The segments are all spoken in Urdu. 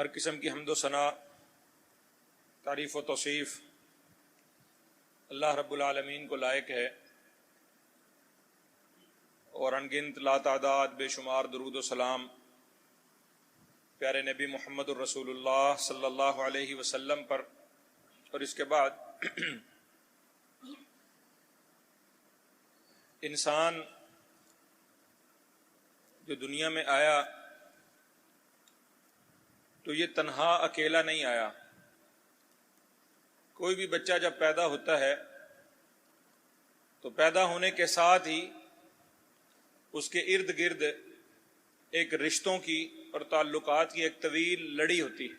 ہر قسم کی حمد و ثنا، تعریف و توصیف اللہ رب العالمین کو لائق ہے، اور انگنت لا تعداد بے شمار درود و سلام پیارے نبی محمد الرسول اللہ صلی اللہ علیہ وسلم پر، اور اس کے بعد انسان جو دنیا میں آیا تو یہ تنہا اکیلا نہیں آیا۔ کوئی بھی بچہ جب پیدا ہوتا ہے تو پیدا ہونے کے ساتھ ہی اس کے ارد گرد ایک رشتوں کی اور تعلقات کی ایک طویل لڑی ہوتی ہے۔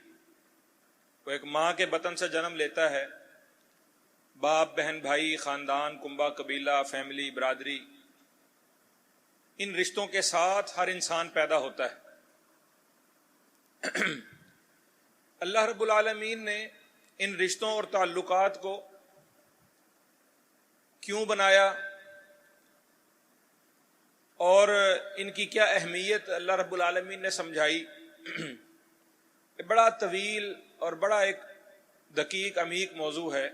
وہ ایک ماں کے بطن سے جنم لیتا ہے، باپ، بہن، بھائی، خاندان، کنبہ، قبیلہ، فیملی، برادری، ان رشتوں کے ساتھ ہر انسان پیدا ہوتا ہے۔ اللہ رب العالمین نے ان رشتوں اور تعلقات کو کیوں بنایا اور ان کی کیا اہمیت اللہ رب العالمین نے سمجھائی، یہ بڑا طویل اور بڑا ایک دقیق عمیق موضوع ہے۔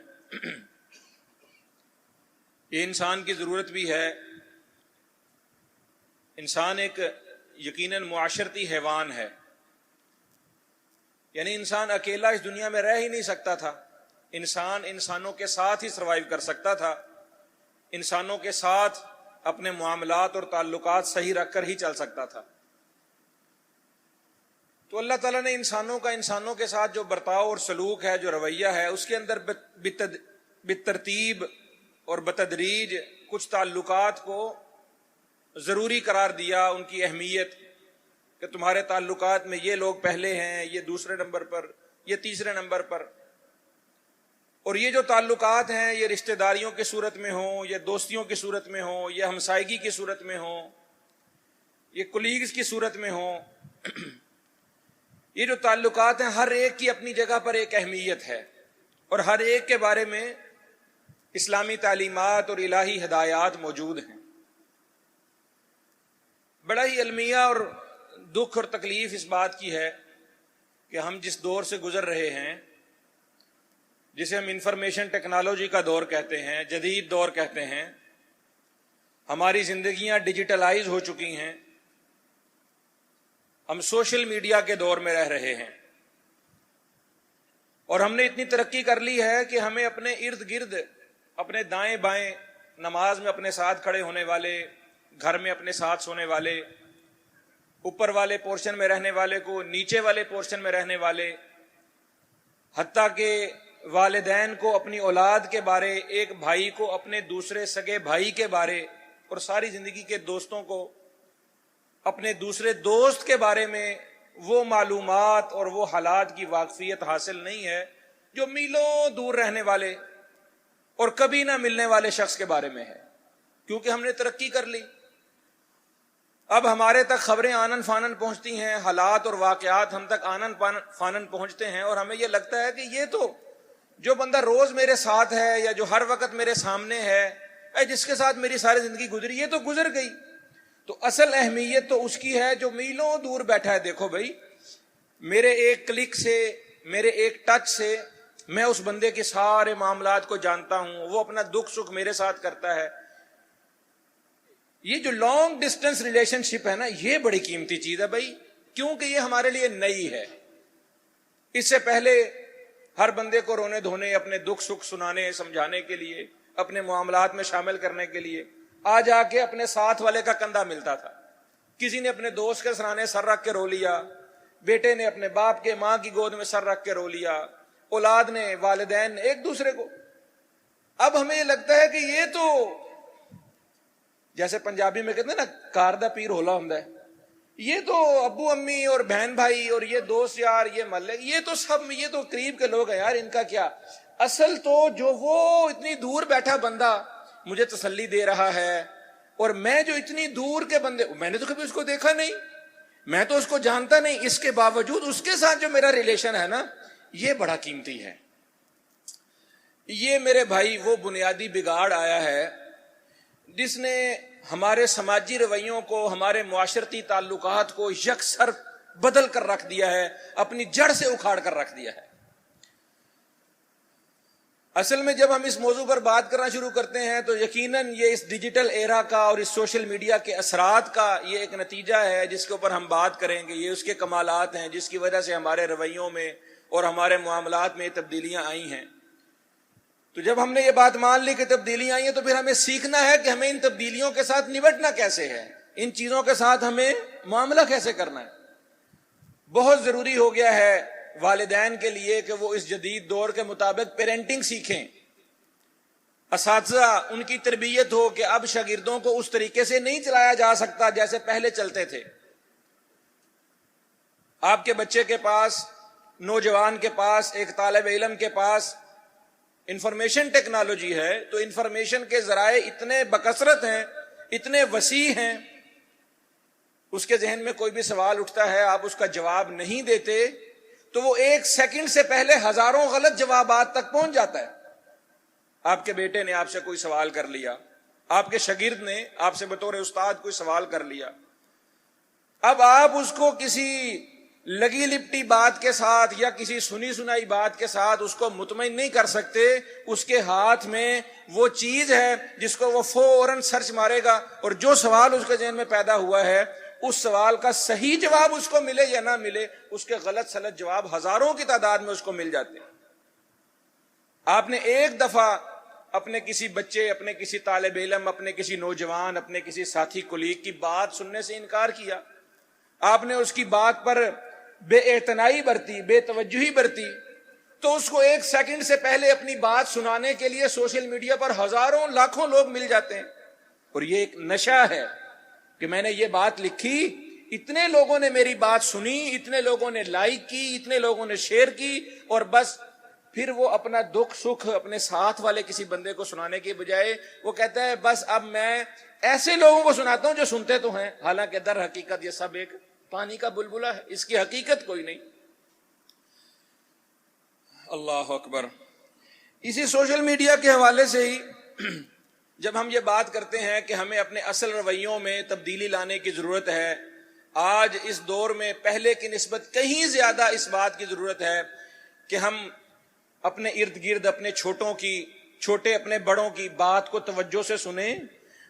یہ انسان کی ضرورت بھی ہے۔ انسان ایک یقیناً معاشرتی حیوان ہے، یعنی انسان اکیلا اس دنیا میں رہ ہی نہیں سکتا تھا۔ انسان انسانوں کے ساتھ ہی سروائیو کر سکتا تھا، انسانوں کے ساتھ اپنے معاملات اور تعلقات صحیح رکھ کر ہی چل سکتا تھا۔ تو اللہ تعالیٰ نے انسانوں کا انسانوں کے ساتھ جو برتاؤ اور سلوک ہے، جو رویہ ہے، اس کے اندر بالترتیب اور بتدریج کچھ تعلقات کو ضروری قرار دیا، ان کی اہمیت کہ تمہارے تعلقات میں یہ لوگ پہلے ہیں، یہ دوسرے نمبر پر، یہ تیسرے نمبر پر، اور یہ جو تعلقات ہیں یہ رشتہ داریوں کی صورت میں ہوں، یہ دوستیوں کی صورت میں ہوں، یہ ہمسائیگی کی صورت میں ہوں، یہ کولیگز کی صورت میں ہوں، یہ جو تعلقات ہیں ہر ایک کی اپنی جگہ پر ایک اہمیت ہے، اور ہر ایک کے بارے میں اسلامی تعلیمات اور الہی ہدایات موجود ہیں۔ بڑا ہی المیہ اور دکھ اور تکلیف اس بات کی ہے کہ ہم جس دور سے گزر رہے ہیں، جسے ہم انفارمیشن ٹیکنالوجی کا دور کہتے ہیں، جدید دور کہتے ہیں، ہماری زندگیاں ڈیجیٹلائز ہو چکی ہیں، ہم سوشل میڈیا کے دور میں رہ رہے ہیں، اور ہم نے اتنی ترقی کر لی ہے کہ ہمیں اپنے ارد گرد، اپنے دائیں بائیں، نماز میں اپنے ساتھ کھڑے ہونے والے، گھر میں اپنے ساتھ سونے والے، اوپر والے پورشن میں رہنے والے کو نیچے والے پورشن میں رہنے والے، حتیٰ کہ والدین کو اپنی اولاد کے بارے، ایک بھائی کو اپنے دوسرے سگے بھائی کے بارے، اور ساری زندگی کے دوستوں کو اپنے دوسرے دوست کے بارے میں وہ معلومات اور وہ حالات کی واقفیت حاصل نہیں ہے جو میلوں دور رہنے والے اور کبھی نہ ملنے والے شخص کے بارے میں ہے، کیونکہ ہم نے ترقی کر لی۔ اب ہمارے تک خبریں آنن فانن پہنچتی ہیں، حالات اور واقعات ہم تک آنن فانن پہنچتے ہیں، اور ہمیں یہ لگتا ہے کہ یہ تو جو بندہ روز میرے ساتھ ہے یا جو ہر وقت میرے سامنے ہے، جس کے ساتھ میری ساری زندگی گزری، یہ تو گزر گئی۔ تو اصل اہمیت تو اس کی ہے جو میلوں دور بیٹھا ہے۔ دیکھو بھائی، میرے ایک کلک سے، میرے ایک ٹچ سے میں اس بندے کے سارے معاملات کو جانتا ہوں، وہ اپنا دکھ سکھ میرے ساتھ کرتا ہے۔ یہ جو لانگ ڈسٹینس ریلیشن شپ ہے نا، یہ بڑی قیمتی چیز ہے بھائی، کیونکہ یہ ہمارے لیے نئی ہے۔ اس سے پہلے ہر بندے کو رونے دھونے، اپنے دکھ سکھ سنانے سمجھانے کے لیے، اپنے معاملات میں شامل کرنے کے لیے آ جا کے اپنے ساتھ والے کا کندھا ملتا تھا۔ کسی نے اپنے دوست کے سرانے سر رکھ کے رو لیا، بیٹے نے اپنے باپ کے ماں کی گود میں سر رکھ کے رو لیا، اولاد نے، والدین نے، ایک دوسرے کو۔ اب ہمیں یہ لگتا ہے کہ یہ تو جیسے پنجابی میں کہتے ہیں نا، کار دا پیر ہولا ہوندا ہے، یہ تو ابو امی اور بہن بھائی اور یہ دوست یار، یہ محلے، یہ تو سب، یہ تو قریب کے لوگ ہیں یار، ان کا کیا۔ اصل تو جو وہ اتنی دور بیٹھا بندہ مجھے تسلی دے رہا ہے، اور میں جو اتنی دور کے بندے، میں نے تو کبھی اس کو دیکھا نہیں، میں تو اس کو جانتا نہیں، اس کے باوجود اس کے ساتھ جو میرا ریلیشن ہے نا، یہ بڑا قیمتی ہے۔ یہ میرے بھائی وہ بنیادی بگاڑ آیا ہے جس نے ہمارے سماجی رویوں کو، ہمارے معاشرتی تعلقات کو یکسر بدل کر رکھ دیا ہے، اپنی جڑ سے اکھاڑ کر رکھ دیا ہے۔ اصل میں جب ہم اس موضوع پر بات کرنا شروع کرتے ہیں تو یقیناً یہ اس ڈیجیٹل ایرا کا اور اس سوشل میڈیا کے اثرات کا یہ ایک نتیجہ ہے جس کے اوپر ہم بات کریں گے۔ یہ اس کے کمالات ہیں جس کی وجہ سے ہمارے رویوں میں اور ہمارے معاملات میں تبدیلیاں آئی ہیں۔ تو جب ہم نے یہ بات مان لی کہ تبدیلیاں آئی ہیں تو پھر ہمیں سیکھنا ہے کہ ہمیں ان تبدیلیوں کے ساتھ نمٹنا کیسے ہے، ان چیزوں کے ساتھ ہمیں معاملہ کیسے کرنا ہے۔ بہت ضروری ہو گیا ہے والدین کے لیے کہ وہ اس جدید دور کے مطابق پیرنٹنگ سیکھیں، اساتذہ ان کی تربیت ہو کہ اب شاگردوں کو اس طریقے سے نہیں چلایا جا سکتا جیسے پہلے چلتے تھے۔ آپ کے بچے کے پاس، نوجوان کے پاس، ایک طالب علم کے پاس انفارمیشن ٹیکنالوجی ہے تو انفارمیشن کے ذرائع اتنے بکثرت ہیں، اتنے وسیع ہیں، اس کے ذہن میں کوئی بھی سوال اٹھتا ہے، آپ اس کا جواب نہیں دیتے تو وہ 1 سیکنڈ سے پہلے ہزاروں غلط جوابات تک پہنچ جاتا ہے۔ آپ کے بیٹے نے آپ سے کوئی سوال کر لیا، آپ کے شاگرد نے آپ سے بطور استاد کوئی سوال کر لیا، اب آپ اس کو کسی لگی لپٹی بات کے ساتھ یا کسی سنی سنائی بات کے ساتھ اس کو مطمئن نہیں کر سکتے۔ اس کے ہاتھ میں وہ چیز ہے جس کو وہ فوراً سرچ مارے گا اور جو سوال اس کے ذہن میں پیدا ہوا ہے اس سوال کا صحیح جواب اس کو ملے یا نہ ملے، اس کے غلط سلط جواب ہزاروں کی تعداد میں اس کو مل جاتے ہیں۔ آپ نے ایک دفعہ اپنے کسی بچے، اپنے کسی طالب علم، اپنے کسی نوجوان، اپنے کسی ساتھی کولیگ کی بات سننے سے انکار کیا، آپ نے اس کی بات پر بے اعتنائی برتی، بے توجہی برتی، تو اس کو 1 سیکنڈ سے پہلے اپنی بات سنانے کے لیے سوشل میڈیا پر ہزاروں لاکھوں لوگ مل جاتے ہیں۔ اور یہ ایک نشہ ہے کہ میں نے یہ بات لکھی، اتنے لوگوں نے میری بات سنی، اتنے لوگوں نے لائک کی، اتنے لوگوں نے شیئر کی، اور بس پھر وہ اپنا دکھ سکھ اپنے ساتھ والے کسی بندے کو سنانے کے بجائے وہ کہتا ہے بس اب میں ایسے لوگوں کو سناتا ہوں جو سنتے تو ہیں، حالانکہ در حقیقت یہ سب ایک پانی کا بلبلہ ہے، اس کی حقیقت کوئی نہیں۔ اللہ اکبر۔ اسی سوشل میڈیا کے حوالے سے ہی جب ہم یہ بات کرتے ہیں کہ ہمیں اپنے اصل رویوں میں تبدیلی لانے کی ضرورت ہے، آج اس دور میں پہلے کی نسبت کہیں زیادہ اس بات کی ضرورت ہے کہ ہم اپنے ارد گرد اپنے چھوٹے اپنے بڑوں کی بات کو توجہ سے سنیں،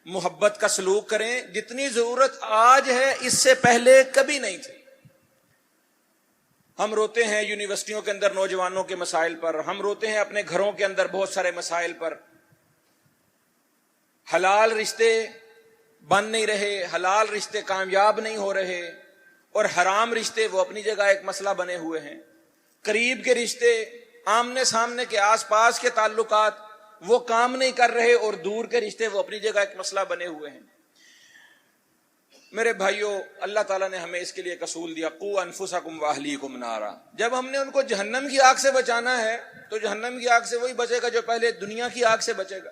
محبت کا سلوک کریں۔ جتنی ضرورت آج ہے اس سے پہلے کبھی نہیں تھی۔ ہم روتے ہیں یونیورسٹیوں کے اندر نوجوانوں کے مسائل پر، ہم روتے ہیں اپنے گھروں کے اندر بہت سارے مسائل پر۔ حلال رشتے بن نہیں رہے، حلال رشتے کامیاب نہیں ہو رہے، اور حرام رشتے وہ اپنی جگہ ایک مسئلہ بنے ہوئے ہیں۔ قریب کے رشتے، آمنے سامنے کے آس پاس کے تعلقات وہ کام نہیں کر رہے، اور دور کے رشتے وہ اپنی جگہ ایک مسئلہ بنے ہوئے ہیں۔ میرے بھائیوں، اللہ تعالیٰ نے ہمیں اس کے لیے ایک اصول دیا، قوا انفسکم واہلیکم نارا۔ جب ہم نے ان کو جہنم کی آگ سے بچانا ہے تو جہنم کی آگ سے وہی بچے گا جو پہلے دنیا کی آگ سے بچے گا۔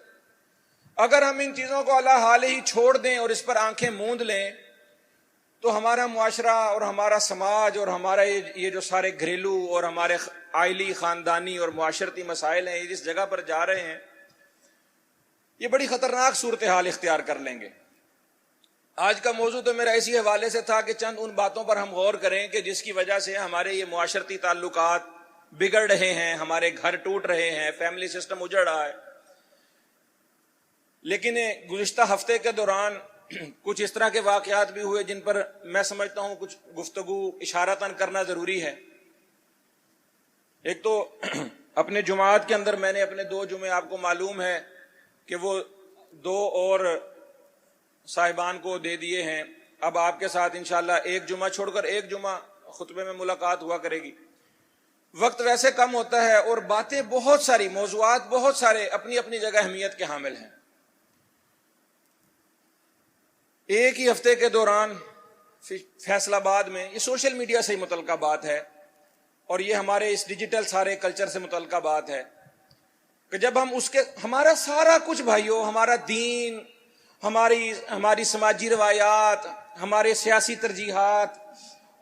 اگر ہم ان چیزوں کو اللہ حال ہی چھوڑ دیں اور اس پر آنکھیں موند لیں تو ہمارا معاشرہ اور ہمارا سماج اور ہمارا یہ جو سارے گھریلو اور ہمارے عائلی، خاندانی اور معاشرتی مسائل ہیں، جس جگہ پر جا رہے ہیں، یہ بڑی خطرناک صورتحال اختیار کر لیں گے۔ آج کا موضوع تو میرا اسی حوالے سے تھا کہ چند ان باتوں پر ہم غور کریں کہ جس کی وجہ سے ہمارے یہ معاشرتی تعلقات بگڑ رہے ہیں، ہمارے گھر ٹوٹ رہے ہیں، فیملی سسٹم اجڑ رہا ہے۔ لیکن گزشتہ ہفتے کے دوران کچھ اس طرح کے واقعات بھی ہوئے جن پر میں سمجھتا ہوں کچھ گفتگو اشارتاً کرنا ضروری ہے۔ ایک تو اپنے جماعت کے اندر میں نے اپنے 2 جمعے، آپ کو معلوم ہے کہ وہ 2 اور صاحبان کو دے دیے ہیں۔ اب آپ کے ساتھ انشاءاللہ ایک جمعہ چھوڑ کر ایک جمعہ خطبے میں ملاقات ہوا کرے گی۔ وقت ویسے کم ہوتا ہے اور باتیں بہت ساری، موضوعات بہت سارے اپنی اپنی جگہ اہمیت کے حامل ہیں۔ ایک ہی ہفتے کے دوران فیصل آباد میں، یہ سوشل میڈیا سے ہی متعلقہ بات ہے اور یہ ہمارے اس ڈیجیٹل سارے کلچر سے متعلقہ بات ہے کہ جب ہم ہمارا سارا کچھ بھائیوں، ہمارا دین، ہماری سماجی روایات، ہمارے سیاسی ترجیحات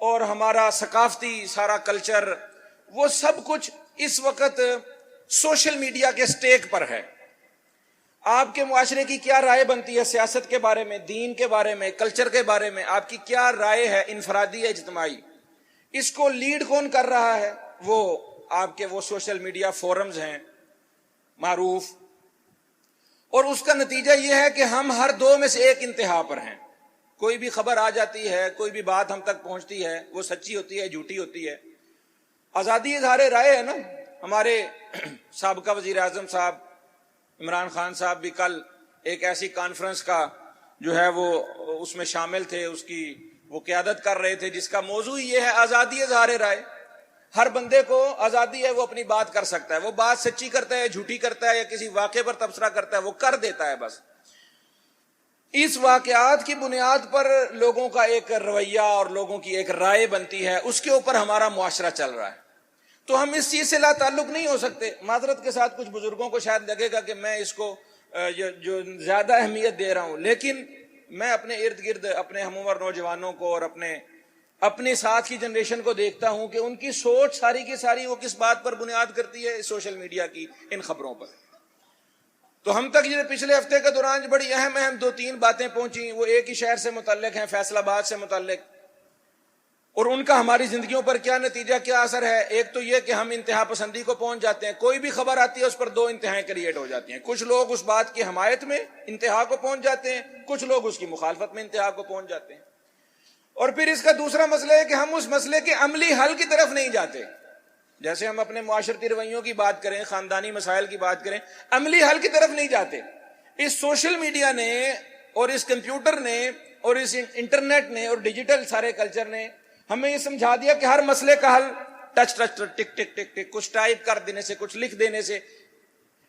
اور ہمارا ثقافتی سارا کلچر، وہ سب کچھ اس وقت سوشل میڈیا کے سٹیک پر ہے۔ آپ کے معاشرے کی کیا رائے بنتی ہے سیاست کے بارے میں، دین کے بارے میں، کلچر کے بارے میں؟ آپ کی کیا رائے ہے، انفرادی یا اجتماعی؟ اس کو لیڈ کون کر رہا ہے؟ وہ آپ کے وہ سوشل میڈیا فورمز ہیں معروف، اور اس کا نتیجہ یہ ہے کہ ہم ہر دو میں سے ایک انتہا پر ہیں۔ کوئی بھی خبر آ جاتی ہے، کوئی بھی بات ہم تک پہنچتی ہے، وہ سچی ہوتی ہے جھوٹی ہوتی ہے۔ آزادی اظہار رائے ہے نا۔ ہمارے سابقہ وزیر اعظم صاحب عمران خان صاحب بھی کل ایک ایسی کانفرنس کا جو ہے وہ اس میں شامل تھے، اس کی وہ قیادت کر رہے تھے، جس کا موضوع یہ ہے آزادی اظہار رائے۔ ہر بندے کو آزادی ہے، وہ اپنی بات کر سکتا ہے، وہ بات سچی کرتا ہے جھوٹی کرتا ہے یا کسی واقعے پر تبصرہ کرتا ہے، وہ کر دیتا ہے بس۔ اس واقعات کی بنیاد پر لوگوں کا ایک رویہ اور لوگوں کی ایک رائے بنتی ہے، اس کے اوپر ہمارا معاشرہ چل رہا ہے۔ تو ہم اس چیز سے لا تعلق نہیں ہو سکتے۔ معذرت کے ساتھ کچھ بزرگوں کو شاید لگے گا کہ میں اس کو جو زیادہ اہمیت دے رہا ہوں، لیکن میں اپنے ارد گرد اپنے ہم عمر نوجوانوں کو اور اپنے ساتھ کی جنریشن کو دیکھتا ہوں کہ ان کی سوچ ساری کی ساری وہ کس بات پر بنیاد کرتی ہے؟ سوشل میڈیا کی ان خبروں پر۔ تو ہم تک یہ پچھلے ہفتے کے دوران بڑی اہم 2-3 باتیں پہنچی، وہ ایک ہی شہر سے متعلق ہیں، فیصل آباد سے متعلق، اور ان کا ہماری زندگیوں پر کیا نتیجہ، کیا اثر ہے۔ ایک تو یہ کہ ہم انتہا پسندی کو پہنچ جاتے ہیں، کوئی بھی خبر آتی ہے اس پر 2 انتہائیں کریٹ ہو جاتی ہیں۔ کچھ لوگ اس بات کی حمایت میں انتہا کو پہنچ جاتے ہیں، کچھ لوگ اس کی مخالفت میں انتہا کو پہنچ جاتے ہیں۔ اور پھر اس کا دوسرا مسئلہ ہے کہ ہم اس مسئلے کے عملی حل کی طرف نہیں جاتے۔ جیسے ہم اپنے معاشرتی رویوں کی بات کریں، خاندانی مسائل کی بات کریں، عملی حل کی طرف نہیں جاتے۔ اس سوشل میڈیا نے اور اس کمپیوٹر نے اور اس انٹرنیٹ نے اور ڈیجیٹل سارے کلچر نے ہمیں یہ سمجھا دیا کہ ہر مسئلے کا حل ٹچ ٹک ٹک ٹک ٹک کچھ ٹائپ کر دینے سے، کچھ لکھ دینے سے۔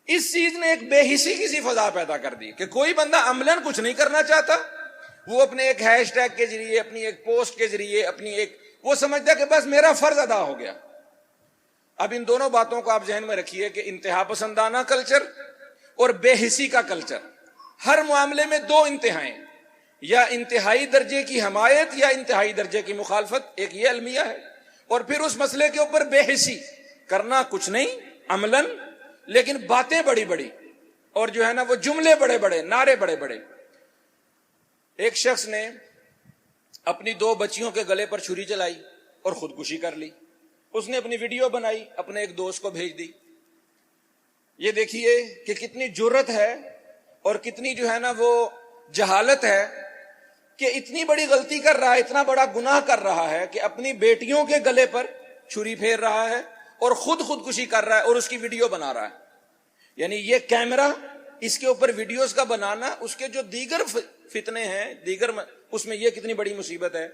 اس چیز نے ایک بے حسی کی سی فضا پیدا کر دی کہ کوئی بندہ عملاً کچھ نہیں کرنا چاہتا، وہ اپنے ایک ہیش ٹیگ کے ذریعے، اپنی ایک پوسٹ کے ذریعے، اپنی ایک وہ سمجھتا کہ بس میرا فرض ادا ہو گیا۔ اب ان دونوں باتوں کو آپ ذہن میں رکھیے کہ انتہا پسندانہ کلچر اور بے حسی کا کلچر، ہر معاملے میں 2 انتہائیں، یا انتہائی درجے کی حمایت یا انتہائی درجے کی مخالفت، ایک یہ المیہ ہے۔ اور پھر اس مسئلے کے اوپر بے حسی کرنا کچھ نہیں عملاً، لیکن باتیں بڑی بڑی اور جو ہے نا وہ جملے بڑے بڑے، نعرے بڑے بڑے۔ ایک شخص نے اپنی 2 بچیوں کے گلے پر چھری چلائی اور خودکشی کر لی۔ اس نے اپنی ویڈیو بنائی، اپنے ایک دوست کو بھیج دی۔ یہ دیکھیے کہ کتنی جرت ہے اور کتنی جو ہے نا وہ جہالت ہے کہ اتنی بڑی غلطی کر رہا ہے، اتنا بڑا گناہ کر رہا ہے کہ اپنی بیٹیوں کے گلے پر چھری پھیر رہا ہے اور خودکشی کر رہا ہے اور اس کی ویڈیو بنا رہا ہے۔ یعنی یہ کیمرہ، اس کے اوپر ویڈیوز کا بنانا، اس کے جو دیگر فتنے ہیں، اس میں یہ کتنی بڑی مصیبت ہے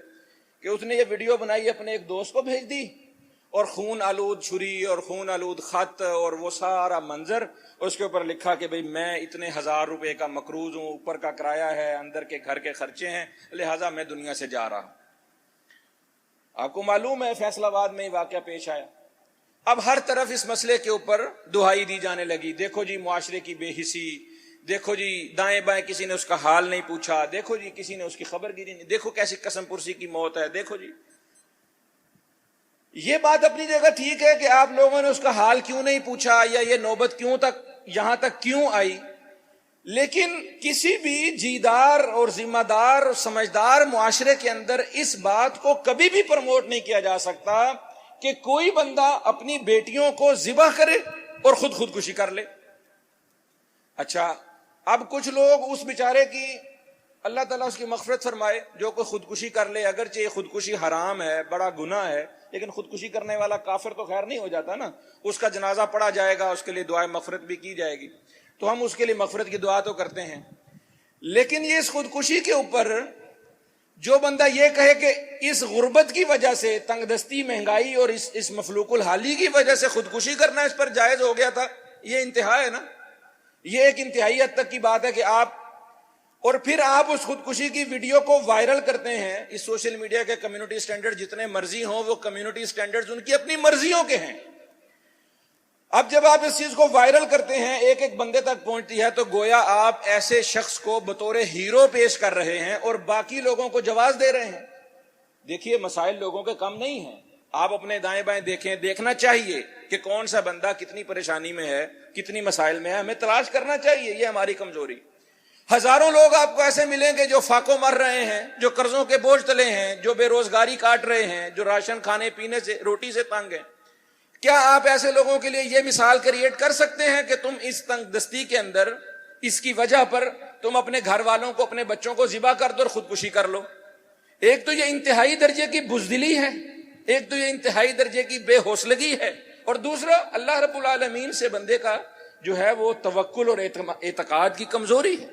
کہ اس نے یہ ویڈیو بنائی، اپنے ایک دوست کو بھیج دی، اور خون آلود چھری اور خون آلود خط اور وہ سارا منظر، اس کے اوپر لکھا کہ بھئی میں اتنے 1000 روپے کا مقروض ہوں، اوپر کا کرایہ ہے، اندر کے گھر کے خرچے ہیں، لہٰذا میں دنیا سے جا رہا ہوں۔ آپ کو معلوم ہے فیصل آباد میں ہی واقعہ پیش آیا۔ اب ہر طرف اس مسئلے کے اوپر دہائی دی جانے لگی، دیکھو جی معاشرے کی بے حسی، دیکھو جی دائیں بائیں کسی نے اس کا حال نہیں پوچھا، دیکھو جی کسی نے اس کی خبر گیری نہیں، دیکھو کیسی قسم پرسی کی موت ہے، دیکھو جی۔ یہ بات اپنی جگہ ٹھیک ہے کہ آپ لوگوں نے اس کا حال کیوں نہیں پوچھا یا یہ نوبت یہاں تک کیوں آئی، لیکن کسی بھی جیدار اور ذمہ دار اور سمجھدار معاشرے کے اندر اس بات کو کبھی بھی پروموٹ نہیں کیا جا سکتا کہ کوئی بندہ اپنی بیٹیوں کو ذبح کرے اور خودکشی کر لے۔ اچھا، اب کچھ لوگ اس بیچارے کی، اللہ تعالیٰ اس کی مغفرت فرمائے، جو کوئی خودکشی کر لے، اگرچہ یہ خودکشی حرام ہے، بڑا گناہ ہے، لیکن خودکشی کرنے والا کافر تو خیر نہیں ہو جاتا نا، اس کا جنازہ پڑھا جائے گا، اس کے لیے دعائے مغفرت بھی کی جائے گی، تو ہم اس کے لیے مغفرت کی دعا تو کرتے ہیں۔ لیکن یہ اس خودکشی کے اوپر جو بندہ یہ کہے کہ اس غربت کی وجہ سے، تنگ دستی، مہنگائی اور اس مفلوق الحالی کی وجہ سے خودکشی کرنا اس پر جائز ہو گیا تھا، یہ انتہا ہے نا۔ یہ ایک انتہائی حد تک کی بات ہے کہ اور پھر آپ اس خودکشی کی ویڈیو کو وائرل کرتے ہیں۔ اس سوشل میڈیا کے کمیونٹی سٹینڈرڈ جتنے مرضی ہوں، وہ کمیونٹی سٹینڈرڈز ان کی اپنی مرضیوں کے ہیں۔ اب جب آپ اس چیز کو وائرل کرتے ہیں، ایک ایک بندے تک پہنچتی ہے، تو گویا آپ ایسے شخص کو بطور ہیرو پیش کر رہے ہیں اور باقی لوگوں کو جواز دے رہے ہیں۔ دیکھیے مسائل لوگوں کے کم نہیں ہیں، آپ اپنے دائیں بائیں دیکھیں، دیکھنا چاہیے کہ کون سا بندہ کتنی پریشانی میں ہے، کتنی مسائل میں ہے، ہمیں تلاش کرنا چاہیے، یہ ہماری کمزوری۔ ہزاروں لوگ آپ کو ایسے ملیں گے جو فاقوں مر رہے ہیں، جو قرضوں کے بوجھ تلے ہیں، جو بے روزگاری کاٹ رہے ہیں، جو راشن کھانے پینے سے، روٹی سے تنگ ہیں۔ کیا آپ ایسے لوگوں کے لیے یہ مثال کریٹ کر سکتے ہیں کہ تم اس تنگ دستی کے اندر اس کی وجہ پر تم اپنے گھر والوں کو، اپنے بچوں کو ذبح کر دو اور خودکشی کر لو؟ ایک تو یہ انتہائی درجے کی بزدلی ہے، ایک تو یہ انتہائی درجے کی بے حوصلگی ہے، اور دوسرا اللہ رب العالمین سے بندے کا جو ہے وہ توکل اور اعتقاد کی کمزوری ہے۔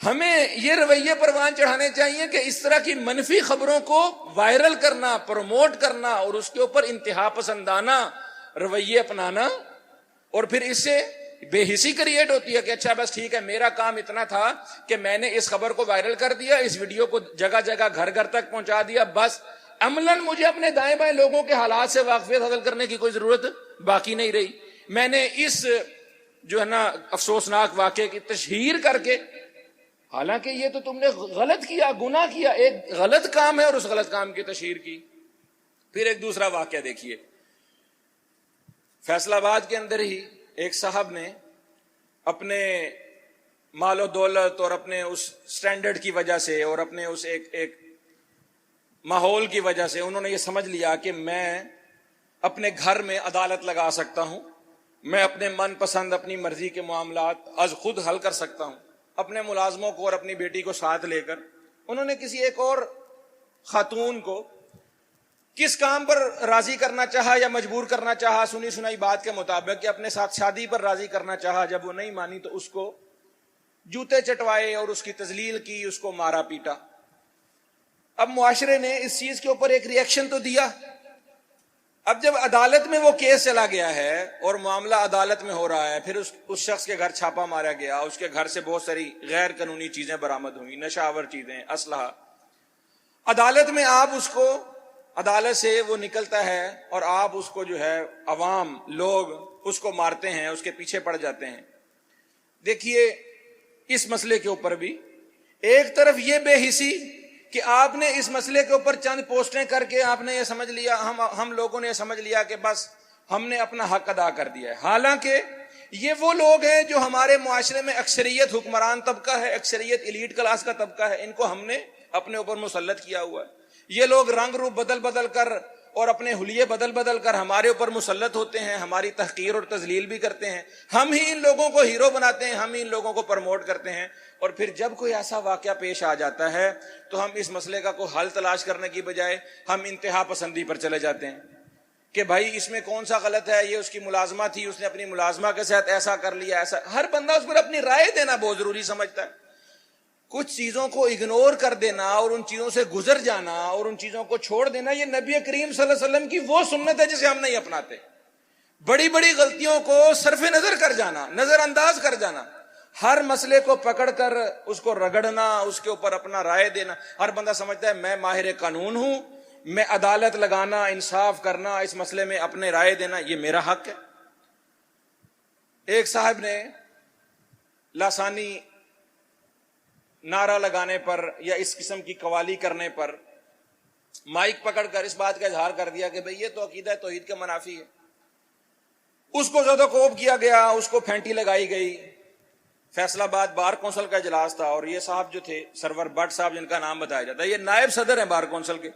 ہمیں یہ رویے پروان چڑھانے چاہیے کہ اس طرح کی منفی خبروں کو وائرل کرنا، پروموٹ کرنا اور اس کے اوپر انتہا پسندانہ رویے اپنانا، اور پھر اس سے بے حسی کریٹ ہوتی ہے کہ اچھا بس ٹھیک ہے، میرا کام اتنا تھا کہ میں نے اس خبر کو وائرل کر دیا، اس ویڈیو کو جگہ جگہ گھر گھر تک پہنچا دیا، بس عملاً مجھے اپنے دائیں بائیں لوگوں کے حالات سے واقفیت حاصل کرنے کی کوئی ضرورت باقی نہیں رہی۔ میں نے اس جو ہے نا افسوسناک واقعے کی تشہیر کر کے، حالانکہ یہ تو تم نے غلط کیا، گناہ کیا، ایک غلط کام ہے اور اس غلط کام کی تشہیر کی۔ پھر ایک دوسرا واقعہ دیکھیے، فیصل آباد کے اندر ہی ایک صاحب نے اپنے مال و دولت اور اپنے اس سٹینڈرڈ کی وجہ سے اور اپنے اس ایک ماحول کی وجہ سے انہوں نے یہ سمجھ لیا کہ میں اپنے گھر میں عدالت لگا سکتا ہوں، میں اپنے من پسند اپنی مرضی کے معاملات از خود حل کر سکتا ہوں۔ اپنے ملازموں کو اور اپنی بیٹی کو ساتھ لے کر انہوں نے کسی ایک اور خاتون کو کس کام پر راضی کرنا چاہا یا مجبور کرنا چاہا، سنی سنائی بات کے مطابق کہ اپنے ساتھ شادی پر راضی کرنا چاہا۔ جب وہ نہیں مانی تو اس کو جوتے چٹوائے اور اس کی تذلیل کی، اس کو مارا پیٹا۔ اب معاشرے نے اس چیز کے اوپر ایک ری ایکشن تو دیا۔ اب جب عدالت میں وہ کیس چلا گیا ہے اور معاملہ عدالت میں ہو رہا ہے، پھر اس شخص کے گھر چھاپا مارا گیا، اس کے گھر سے بہت ساری غیر قانونی چیزیں برآمد ہوئی، نشہ آور چیزیں، اسلحہ۔ عدالت میں آپ اس کو، عدالت سے وہ نکلتا ہے اور آپ اس کو جو ہے عوام لوگ اس کو مارتے ہیں، اس کے پیچھے پڑ جاتے ہیں۔ دیکھیے اس مسئلے کے اوپر بھی ایک طرف یہ بے حسی کہ آپ نے اس مسئلے کے اوپر چند پوسٹیں کر کے آپ نے یہ سمجھ لیا، ہم لوگوں نے یہ سمجھ لیا کہ بس ہم نے اپنا حق ادا کر دیا ہے۔ حالانکہ یہ وہ لوگ ہیں جو ہمارے معاشرے میں اکثریت حکمران طبقہ ہے، اکثریت ایلیٹ کلاس کا طبقہ ہے، ان کو ہم نے اپنے اوپر مسلط کیا ہوا ہے۔ یہ لوگ رنگ روپ بدل بدل کر اور اپنے حلیے بدل بدل کر ہمارے اوپر مسلط ہوتے ہیں، ہماری تحقیر اور تذلیل بھی کرتے ہیں۔ ہم ہی ان لوگوں کو ہیرو بناتے ہیں، ہم ہی ان لوگوں کو پروموٹ کرتے ہیں، اور پھر جب کوئی ایسا واقعہ پیش آ جاتا ہے تو ہم اس مسئلے کا کوئی حل تلاش کرنے کی بجائے ہم انتہا پسندی پر چلے جاتے ہیں کہ بھائی اس میں کون سا غلط ہے، یہ اس کی ملازمہ تھی، اس نے اپنی ملازمہ کے ساتھ ایسا کر لیا، ایسا۔ ہر بندہ اس پر اپنی رائے دینا بہت ضروری سمجھتا ہے۔ کچھ چیزوں کو اگنور کر دینا اور ان چیزوں سے گزر جانا اور ان چیزوں کو چھوڑ دینا، یہ نبی کریم صلی اللہ علیہ وسلم کی وہ سنت ہے جسے ہم نہیں اپناتے۔ بڑی بڑی غلطیوں کو صرف نظر کر جانا، نظر انداز کر جانا، ہر مسئلے کو پکڑ کر اس کو رگڑنا، اس کے اوپر اپنا رائے دینا۔ ہر بندہ سمجھتا ہے میں ماہر قانون ہوں، میں عدالت لگانا، انصاف کرنا، اس مسئلے میں اپنے رائے دینا یہ میرا حق ہے۔ ایک صاحب نے لاسانی نعرہ لگانے پر یا اس قسم کی قوالی کرنے پر مائک پکڑ کر اس بات کا اظہار کر دیا کہ بھئی یہ تو عقیدہ توحید کے منافی ہے۔ اس کو زیادہ کوب کیا گیا، اس کو پھینٹی لگائی گئی۔ فیصل آباد بار کونسل کا اجلاس تھا اور یہ صاحب جو تھے سرور بٹ صاحب، جن کا نام بتایا جاتا ہے، یہ نائب صدر ہیں بار کونسل کے۔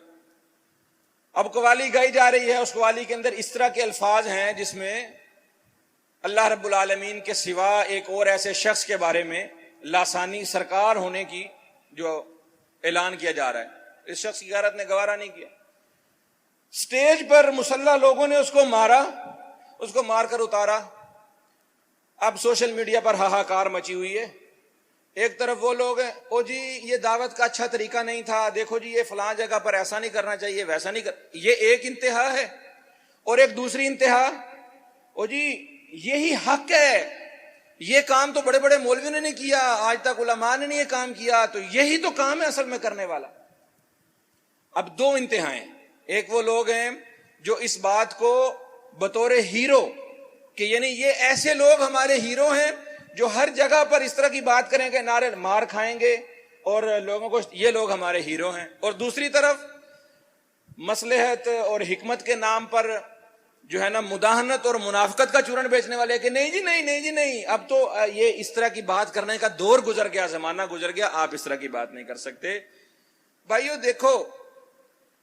اب قوالی گائی جا رہی ہے، اس قوالی کے اندر اس طرح کے الفاظ ہیں جس میں اللہ رب العالمین کے سوا ایک اور ایسے شخص کے بارے میں لاسانی سرکار ہونے کی جو اعلان کیا جا رہا ہے۔ اس شخص کی غیرت نے گوارا نہیں کیا۔ سٹیج پر مسلح لوگوں نے اس کو مارا، اس کو مار کر اتارا۔ اب سوشل میڈیا پر ہاہاکار مچی ہوئی ہے۔ ایک طرف وہ لوگ ہیں، او جی یہ دعوت کا اچھا طریقہ نہیں تھا، دیکھو جی یہ فلاں جگہ پر ایسا نہیں کرنا چاہیے، ویسا نہیں یہ ایک انتہا ہے، اور ایک دوسری انتہا، او جی یہی حق ہے، یہ کام تو بڑے بڑے مولویوں نے نہیں کیا، آج تک علماء نے نہیں یہ کام کیا، تو یہی تو کام ہے اصل میں کرنے والا۔ اب دو انتہائیں، ایک وہ لوگ ہیں جو اس بات کو بطور ہیرو کہ یعنی یہ ایسے لوگ ہمارے ہیرو ہیں جو ہر جگہ پر اس طرح کی بات کریں گے، نعرے مار کھائیں گے اور لوگوں کو، یہ لوگ ہمارے ہیرو ہیں۔ اور دوسری طرف مصلحت اور حکمت کے نام پر جو ہے نا مداہنت اور منافقت کا چورن بیچنے والے کہ نہیں جی نہیں، نہیں جی نہیں، اب تو یہ اس طرح کی بات کرنے کا دور گزر گیا، زمانہ گزر گیا، آپ اس طرح کی بات نہیں کر سکتے۔ بھائیو دیکھو،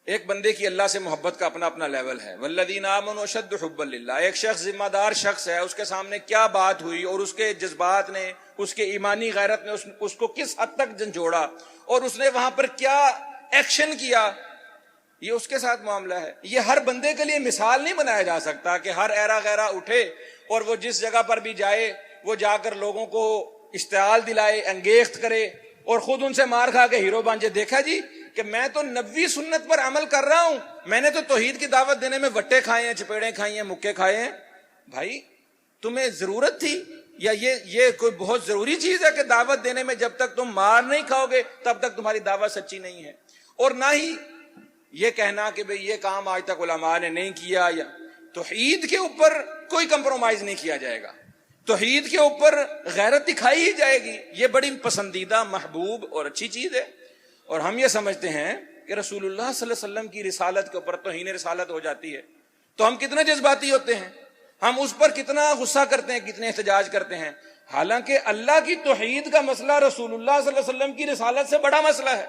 ایک بندے کی اللہ سے محبت کا اپنا اپنا لیول ہے، والذین آمنوا اشد حبا للہ۔ ایک شخص ذمہ دار شخص ہے، اس کے سامنے کیا بات ہوئی اور اس کے جذبات نے، اس کے ایمانی غیرت نے اس کو کس حد تک جھنجھوڑا اور اس نے وہاں پر کیا ایکشن کیا، یہ اس کے ساتھ معاملہ ہے۔ یہ ہر بندے کے لیے مثال نہیں بنایا جا سکتا کہ ہر ایرا غیرہ اٹھے اور وہ جس جگہ پر بھی جائے وہ جا کر لوگوں کو اشتعال دلائے، انگیخت کرے اور خود ان سے مار کھا کے ہیرو بانجے، دیکھا جی کہ میں تو نبوی سنت پر عمل کر رہا ہوں، میں نے تو توحید کی دعوت دینے میں وٹے کھائے ہیں، چپیڑیں کھائی ہیں، مکے کھائے ہیں۔ بھائی تمہیں ضرورت تھی یا یہ کوئی بہت ضروری چیز ہے کہ دعوت دینے میں جب تک تم مار نہیں کھاؤ گے تب تک تمہاری دعوت سچی نہیں ہے؟ اور نہ ہی یہ کہنا کہ بھئی یہ کام آج تک علماء نے نہیں کیا، یا توحید کے اوپر کوئی کمپرومائز نہیں کیا جائے گا، توحید کے اوپر غیرت دکھائی ہی جائے گی، یہ بڑی پسندیدہ، محبوب اور اچھی چیز ہے۔ اور ہم یہ سمجھتے ہیں کہ رسول اللہ صلی اللہ علیہ وسلم کی رسالت کے اوپر توہین رسالت ہو جاتی ہے تو ہم کتنے جذباتی ہوتے ہیں، ہم اس پر کتنا غصہ کرتے ہیں، کتنے احتجاج کرتے ہیں، حالانکہ اللہ کی توحید کا مسئلہ رسول اللہ صلی اللہ علیہ وسلم کی رسالت سے بڑا مسئلہ ہے۔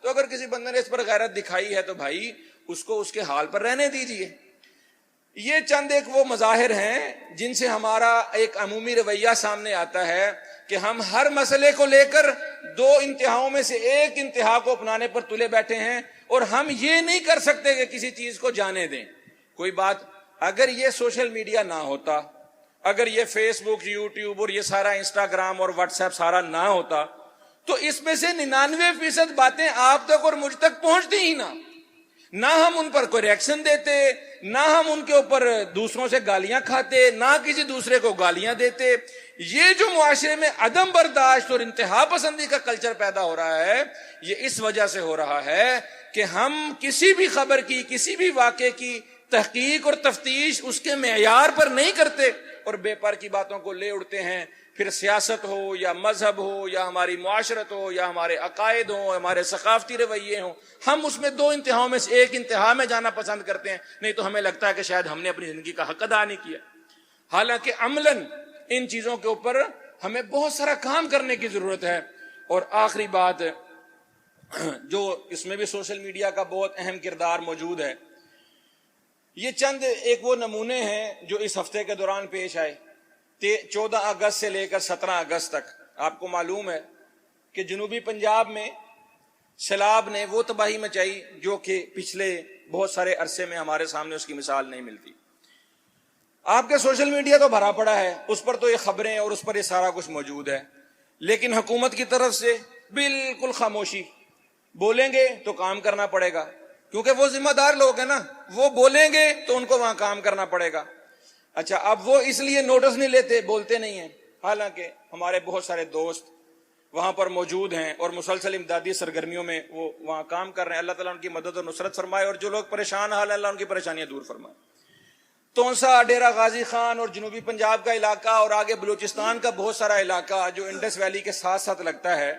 تو اگر کسی بندے نے اس پر غیرت دکھائی ہے تو بھائی اس کو اس کے حال پر رہنے دیجئے۔ یہ چند ایک وہ مظاہر ہیں جن سے ہمارا ایک عمومی رویہ سامنے آتا ہے کہ ہم ہر مسئلے کو لے کر دو انتہاؤں میں سے ایک انتہا کو اپنانے پر تلے بیٹھے ہیں، اور ہم یہ نہیں کر سکتے کہ کسی چیز کو جانے دیں۔ کوئی بات اگر یہ سوشل میڈیا نہ ہوتا، اگر یہ فیس بک، یوٹیوب اور یہ سارا انسٹاگرام اور واٹس ایپ سارا نہ ہوتا تو اس میں سے 99% باتیں آپ تک اور مجھ تک پہنچتی ہی نہ ہم ان پر کوئی ریئیکشن دیتے، نہ ہم ان کے اوپر دوسروں سے گالیاں کھاتے، نہ کسی دوسرے کو گالیاں دیتے۔ یہ جو معاشرے میں عدم برداشت اور انتہا پسندی کا کلچر پیدا ہو رہا ہے، یہ اس وجہ سے ہو رہا ہے کہ ہم کسی بھی خبر کی، کسی بھی واقعے کی تحقیق اور تفتیش اس کے معیار پر نہیں کرتے اور بے پر کی باتوں کو لے اڑتے ہیں۔ پھر سیاست ہو یا مذہب ہو یا ہماری معاشرت ہو یا ہمارے عقائد ہوں، ہمارے ثقافتی رویے ہوں، ہم اس میں دو انتہاؤں میں سے ایک انتہا میں جانا پسند کرتے ہیں، نہیں تو ہمیں لگتا ہے کہ شاید ہم نے اپنی زندگی کا حق ادا نہیں کیا۔ حالانکہ عملاً ان چیزوں کے اوپر ہمیں بہت سارا کام کرنے کی ضرورت ہے۔ اور آخری بات جو اس میں بھی سوشل میڈیا کا بہت اہم کردار موجود ہے، یہ چند ایک وہ نمونے ہیں جو اس ہفتے کے دوران پیش آئے۔ 14 اگست سے لے کر 17 اگست تک آپ کو معلوم ہے کہ جنوبی پنجاب میں سیلاب نے وہ تباہی مچائی جو کہ پچھلے بہت سارے عرصے میں ہمارے سامنے اس کی مثال نہیں ملتی۔ آپ کے سوشل میڈیا تو بھرا پڑا ہے، اس پر تو یہ خبریں اور اس پر یہ سارا کچھ موجود ہے، لیکن حکومت کی طرف سے بالکل خاموشی۔ بولیں گے تو کام کرنا پڑے گا، کیونکہ وہ ذمہ دار لوگ ہیں نا، وہ بولیں گے تو ان کو وہاں کام کرنا پڑے گا۔ اچھا، اب وہ اس لیے نوٹس نہیں لیتے، بولتے نہیں ہیں، حالانکہ ہمارے بہت سارے دوست وہاں پر موجود ہیں اور مسلسل امدادی سرگرمیوں میں وہ وہاں کام کر رہے ہیں۔ اللہ تعالیٰ ان کی مدد اور نصرت فرمائے، اور جو لوگ پریشان حال ہیں اللہ ان کی پریشانیاں دور فرمائے۔ تونسا، ڈیرہ غازی خان اور جنوبی پنجاب کا علاقہ اور آگے بلوچستان کا بہت سارا علاقہ جو انڈس ویلی کے ساتھ ساتھ لگتا ہے،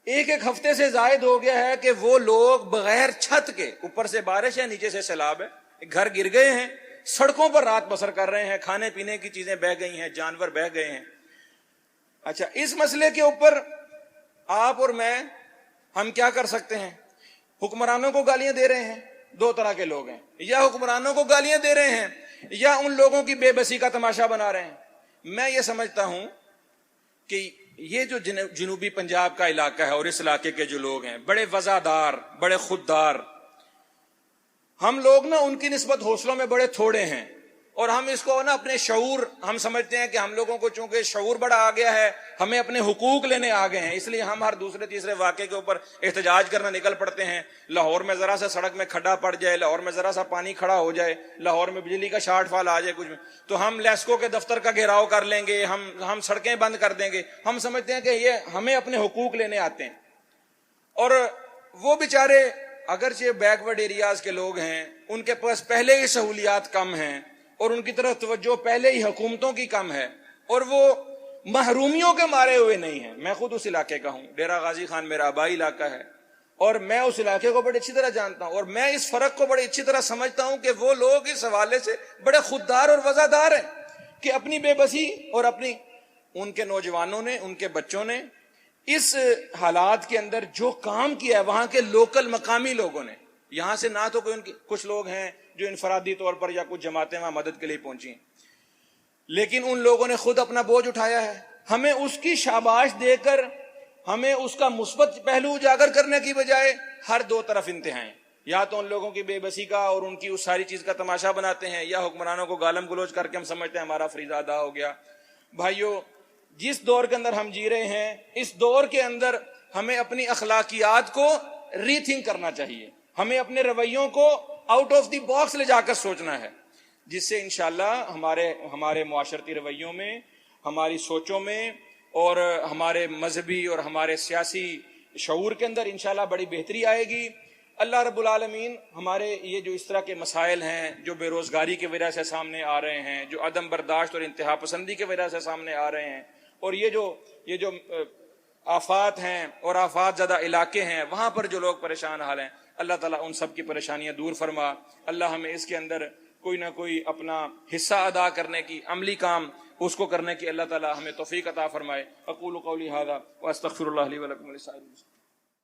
ایک ہفتے سے زائد ہو گیا ہے کہ وہ لوگ بغیر چھت کے، اوپر سے بارش ہے نیچے سے سیلاب ہے، گھر گر گئے ہیں، سڑکوں پر رات بسر کر رہے ہیں، کھانے پینے کی چیزیں بہہ گئی ہیں، جانور بہہ گئے ہیں۔ اچھا، اس مسئلے کے اوپر آپ اور میں ہم کیا کر سکتے ہیں؟ حکمرانوں کو گالیاں دے رہے ہیں، دو طرح کے لوگ ہیں، یا حکمرانوں کو گالیاں دے رہے ہیں یا ان لوگوں کی بے بسی کا تماشا بنا رہے ہیں۔ میں یہ سمجھتا ہوں کہ یہ جو جنوبی پنجاب کا علاقہ ہے اور اس علاقے کے جو لوگ ہیں بڑے وفادار، بڑے خوددار، ہم لوگ نا ان کی نسبت حوصلوں میں بڑے تھوڑے ہیں، اور ہم اس کو نا اپنے شعور، ہم سمجھتے ہیں کہ ہم لوگوں کو چونکہ شعور بڑا آ گیا ہے، ہمیں اپنے حقوق لینے آ گئے ہیں، اس لیے ہم ہر دوسرے تیسرے واقعے کے اوپر احتجاج کرنا نکل پڑتے ہیں۔ لاہور میں ذرا سا سڑک میں کھڈا پڑ جائے، لاہور میں ذرا سا پانی کھڑا ہو جائے، لاہور میں بجلی کا شارٹ فال آ جائے کچھ میں، تو ہم لیسکو کے دفتر کا گھیراؤ کر لیں گے، ہم سڑکیں بند کر دیں گے۔ ہم سمجھتے ہیں کہ یہ ہمیں اپنے حقوق لینے آتے ہیں، اور وہ بیچارے اگرچہ بیک ورڈ ایریاز کے لوگ ہیں، ان کے پاس پہلے ہی سہولیات کم ہیں اور ان کی طرف توجہ پہلے ہی حکومتوں کی کم ہے، اور وہ محرومیوں کے مارے ہوئے نہیں ہیں۔ میں خود اس علاقے کا ہوں، ڈیرہ غازی خان میرا آبائی علاقہ ہے، اور میں اس علاقے کو بڑی اچھی طرح جانتا ہوں، اور میں اس فرق کو بڑی اچھی طرح سمجھتا ہوں کہ وہ لوگ اس حوالے سے بڑے خوددار اور وفادار ہیں کہ اپنی بے بسی اور ان کے نوجوانوں نے، ان کے بچوں نے اس حالات کے اندر جو کام کیا ہے وہاں کے لوکل مقامی لوگوں نے، یہاں سے نہ تو کوئی کچھ لوگ ہیں جو انفرادی طور پر یا کچھ جماعتیں وہاں مدد کے لیے پہنچی ہیں، لیکن ان لوگوں نے خود اپنا بوجھ اٹھایا ہے۔ ہمیں اس کی شاباش دے کر ہمیں اس کا مثبت پہلو اجاگر کرنے کی بجائے ہر دو طرف انتہائیں، یا تو ان لوگوں کی بے بسی کا اور ان کی اس ساری چیز کا تماشا بناتے ہیں، یا حکمرانوں کو گالم گلوچ کر کے ہم سمجھتے ہیں ہمارا فریضہ ادا ہو گیا۔ بھائیو، جس دور کے اندر ہم جی رہے ہیں، اس دور کے اندر ہمیں اپنی اخلاقیات کو ری تھنک کرنا چاہیے، ہمیں اپنے رویوں کو آؤٹ آف دی باکس لے جا کر سوچنا ہے، جس سے انشاءاللہ ہمارے معاشرتی رویوں میں، ہماری سوچوں میں، اور ہمارے مذہبی اور ہمارے سیاسی شعور کے اندر انشاءاللہ بڑی بہتری آئے گی۔ اللہ رب العالمین ہمارے یہ جو اس طرح کے مسائل ہیں، جو بے روزگاری کی وجہ سے سامنے آ رہے ہیں، جو عدم برداشت اور انتہا پسندی کی وجہ سے سامنے آ رہے ہیں، اور یہ جو آفات ہیں اور آفات زدہ علاقے ہیں وہاں پر جو لوگ پریشان حال ہیں، اللہ تعالیٰ ان سب کی پریشانیاں دور فرما۔ اللہ ہمیں اس کے اندر کوئی نہ کوئی اپنا حصہ ادا کرنے کی، عملی کام اس کو کرنے کی اللہ تعالیٰ ہمیں توفیق عطا فرمائے۔ اقول قولی ھذا واستغفر اللہ لی ولکم ولسائر المسلمین۔